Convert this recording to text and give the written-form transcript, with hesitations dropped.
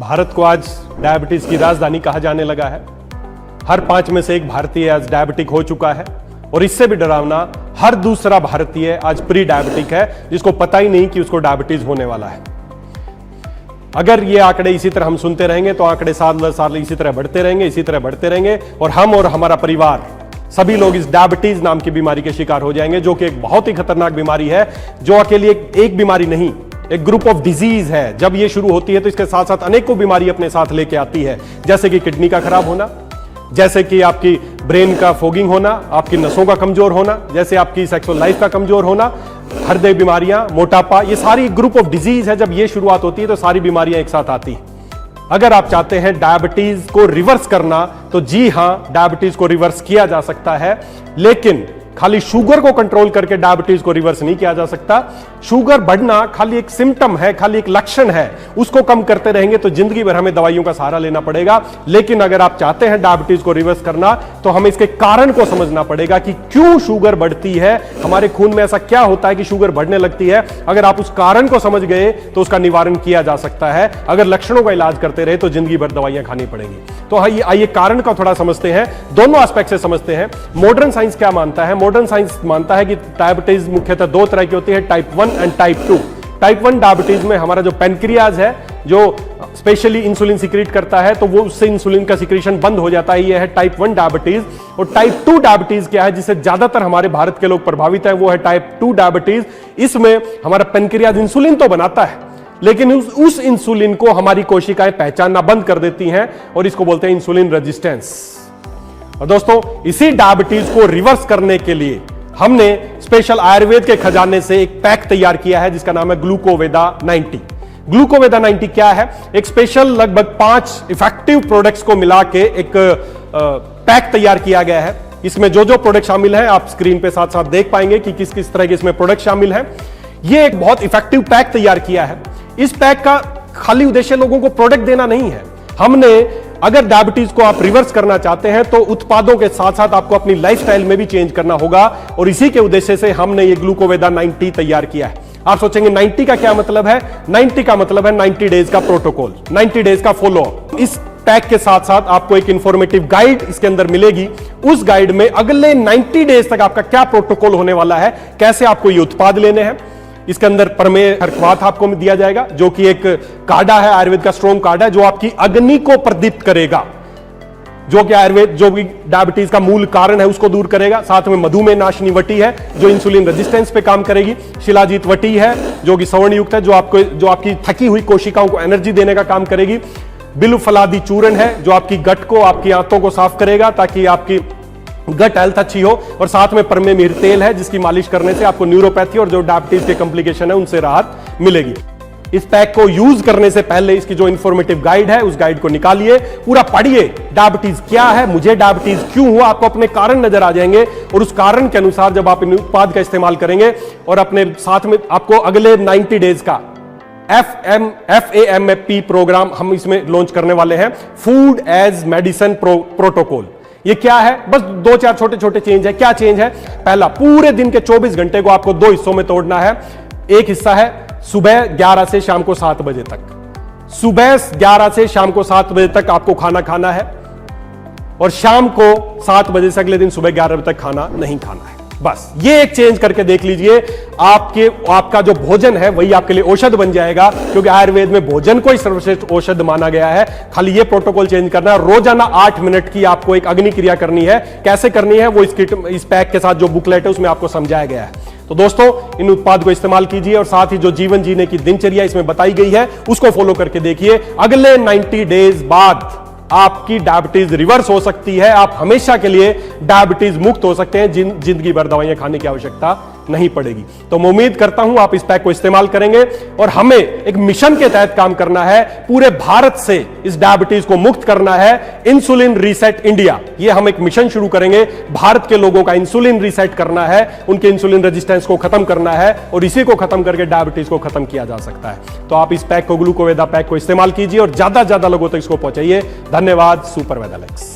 भारत को आज डायबिटीज की राजधानी कहा जाने लगा है। हर 5 में से एक भारतीय आज डायबिटिक हो चुका है और इससे भी डरावना हर दूसरा भारतीय आज प्री डायबिटिक है, जिसको पता ही नहीं कि उसको डायबिटीज होने वाला है। अगर ये आंकड़े इसी तरह हम सुनते रहेंगे तो आंकड़े साल साल इसी तरह बढ़ते रहेंगे और हम और हमारा परिवार सभी लोग इस डायबिटीज नाम की बीमारी के शिकार हो जाएंगे, जो कि एक बहुत ही खतरनाक बीमारी है, जो अकेली एक बीमारी नहीं, एक ग्रुप ऑफ डिजीज है। जब ये शुरू होती है तो इसके साथ साथ अनेकों बीमारी अपने साथ लेके आती है, जैसे कि किडनी का खराब होना, जैसे कि आपकी ब्रेन का फोगिंग होना, आपकी नसों का कमजोर होना, जैसे आपकी सेक्सुअल लाइफ का कमजोर होना, हृदय बीमारियां, मोटापा, ये सारी ग्रुप ऑफ डिजीज है। जब ये शुरुआत होती है तो सारी बीमारियां एक साथ आती हैं। अगर आप चाहते हैं डायबिटीज को रिवर्स करना तो जी हां, डायबिटीज को रिवर्स किया जा सकता है, लेकिन खाली शुगर को कंट्रोल करके डायबिटीज को रिवर्स नहीं किया जा सकता। शुगर बढ़ना खाली एक सिम्टम है, खाली एक लक्षण है, उसको कम करते रहेंगे तो जिंदगी भर हमें दवाइयों का सहारा लेना पड़ेगा। लेकिन अगर आप चाहते हैं डायबिटीज को रिवर्स करना तो हमें इसके कारण को समझना पड़ेगा कि क्यों शुगर बढ़ती है, हमारे खून में ऐसा क्या होता है कि शुगर बढ़ने लगती है। अगर आप उस कारण को समझ गए तो उसका निवारण किया जा सकता है। अगर लक्षणों का इलाज करते रहे तो जिंदगी भर दवाइयां खानी पड़ेंगी। तो आइए कारण का थोड़ा समझते हैं, दोनों एस्पेक्ट से समझते हैं। मॉडर्न साइंस क्या मानता है? मॉडर्न साइंस मानता है कि डायबिटीज मुख्यतः 2 तरह की होती है, type 1 and type 2। Type 1 diabetes में हमारा जो पेनक्रियाज है, जो स्पेशली इंसुलिन सिक्रीट करता है, तो वो उससे इंसुलिन का सिक्रीशन बंद हो जाता है, ये है टाइप 1 डायबिटीज। और टाइप 2 डायबिटीज क्या है, जिससे ज्यादातर हमारे भारत के लोग प्रभावित है, वो है टाइप 2 डायबिटीज। इसमें हमारा पेनक्रियाज इंसुलिन तो बनाता है, लेकिन उस इंसुलिन को हमारी कोशिकाएं पहचानना बंद कर देती हैं और इसको बोलते हैं इंसुलिन रेजिस्टेंस। और दोस्तों, इसी डायबिटीज को रिवर्स करने के लिए हमने स्पेशल आयुर्वेद के खजाने से एक पैक तैयार किया है, जिसका नाम है ग्लूकोवेदा 90। ग्लूकोवेदा 90 क्या है? एक स्पेशल लगभग 5 इफेक्टिव प्रोडक्ट्स को मिला के एक पैक तैयार किया गया है। इसमें जो जो प्रोडक्ट शामिल है आप स्क्रीन पे साथ साथ देख पाएंगे कि किस किस तरह के इसमें प्रोडक्ट शामिल है। ये एक बहुत इफेक्टिव पैक तैयार किया है। इस पैक का खाली उद्देश्य लोगों को प्रोडक्ट देना नहीं है। हमने अगर डायबिटीज को आप रिवर्स करना चाहते हैं तो उत्पादों के साथ साथ आपको अपनी लाइफस्टाइल में भी चेंज करना होगा, और इसी के उद्देश्य से हमने ये ग्लूकोवेदा 90 तैयार किया है। आप सोचेंगे 90 का क्या मतलब है? 90 का मतलब है 90 डेज का प्रोटोकॉल, 90 डेज का फॉलो। इस पैक के साथ साथ आपको एक इंफॉर्मेटिव गाइड इसके अंदर मिलेगी। उस गाइड में अगले 90 डेज तक आपका क्या प्रोटोकॉल होने वाला है, कैसे आपको ये उत्पाद लेने हैं। इसके अंदर प्रमेय खरक्वाथ आपको दिया जाएगा, जो कि एक काढ़ा है, आयुर्वेद का स्ट्रॉन्ग काढ़ा है, जो आपकी अग्नि को प्रदीप्त करेगा, जो कि आयुर्वेद जो भी डायबिटीज का मूल कारण है उसको दूर करेगा। साथ में मधुमेह नाशनी वटी है, जो इंसुलिन रेजिस्टेंस पे काम करेगी। शिलाजीत वटी है, जो कि सवर्ण युक्त है, जो आपकी थकी हुई कोशिकाओं को एनर्जी देने का काम करेगी। बिल्व फलादी चूर्ण है, जो आपकी गट को, आपकी आंतों को साफ करेगा ताकि आपकी गट हेल्थ अच्छी हो। और साथ में परमे मिहिर तेल है, जिसकी मालिश करने से आपको न्यूरोपैथी और जो डायबिटीज के कॉम्प्लिकेशन है उनसे राहत मिलेगी। इस पैक को यूज करने से पहले इसकी जो इंफॉर्मेटिव गाइड है उस गाइड को निकालिए, पूरा पढ़िए। डायबिटीज क्या है, मुझे डायबिटीज क्यों हुआ, आपको अपने कारण नजर आ जाएंगे, और उस कारण के अनुसार जब आप इन उत्पाद का इस्तेमाल करेंगे और अपने साथ में आपको अगले 90 डेज का FAMP प्रोग्राम हम इसमें लॉन्च करने वाले हैं, फूड एज मेडिसिन प्रोटोकॉल। ये क्या है? बस 2-4 छोटे छोटे चेंज है। क्या चेंज है? पहला, पूरे दिन के 24 घंटे को आपको 2 हिस्सों में तोड़ना है। एक हिस्सा है सुबह 11 से शाम को 7 बजे तक। सुबह 11 से शाम को 7 बजे तक आपको खाना खाना है, और शाम को 7 बजे से अगले दिन सुबह 11 बजे तक खाना नहीं खाना है। बस ये एक चेंज करके देख लीजिए, आपका जो भोजन है वही आपके लिए औषध बन जाएगा, क्योंकि आयुर्वेद में भोजन को ही सर्वश्रेष्ठ औषध माना गया है। खाली ये प्रोटोकॉल चेंज करना है। रोजाना 8 मिनट की आपको एक अग्नि क्रिया करनी है। कैसे करनी है वो इस पैक के साथ जो बुकलेट है उसमें आपको समझाया गया है। तो दोस्तों, इन उत्पाद को इस्तेमाल कीजिए और साथ ही जो जीवन जीने की दिनचर्या इसमें बताई गई है उसको फॉलो करके देखिए। अगले 90 डेज बाद आपकी डायबिटीज रिवर्स हो सकती है। आप हमेशा के लिए डायबिटीज मुक्त हो सकते हैं, जिंदगी भर दवाइयां खाने की आवश्यकता नहीं पड़ेगी। तो मैं उम्मीद करता हूं आप इस पैक को इस्तेमाल करेंगे, और हमें एक मिशन के तहत काम करना है। पूरे भारत से इस डायबिटीज को मुक्त करना है। इंसुलिन रीसेट इंडिया, ये हम एक मिशन शुरू करेंगे। भारत के लोगों का इंसुलिन रीसेट करना है, उनके इंसुलिन रेजिस्टेंस को खत्म करना है, और इसी को खत्म करके डायबिटीज को खत्म किया जा सकता है। तो आप इस पैक को, ग्लूकोवेदा पैक को इस्तेमाल कीजिए और ज्यादा से ज्यादा लोगों तक इसको पहुंचाइए। धन्यवाद। सुपर वेदालेक्स।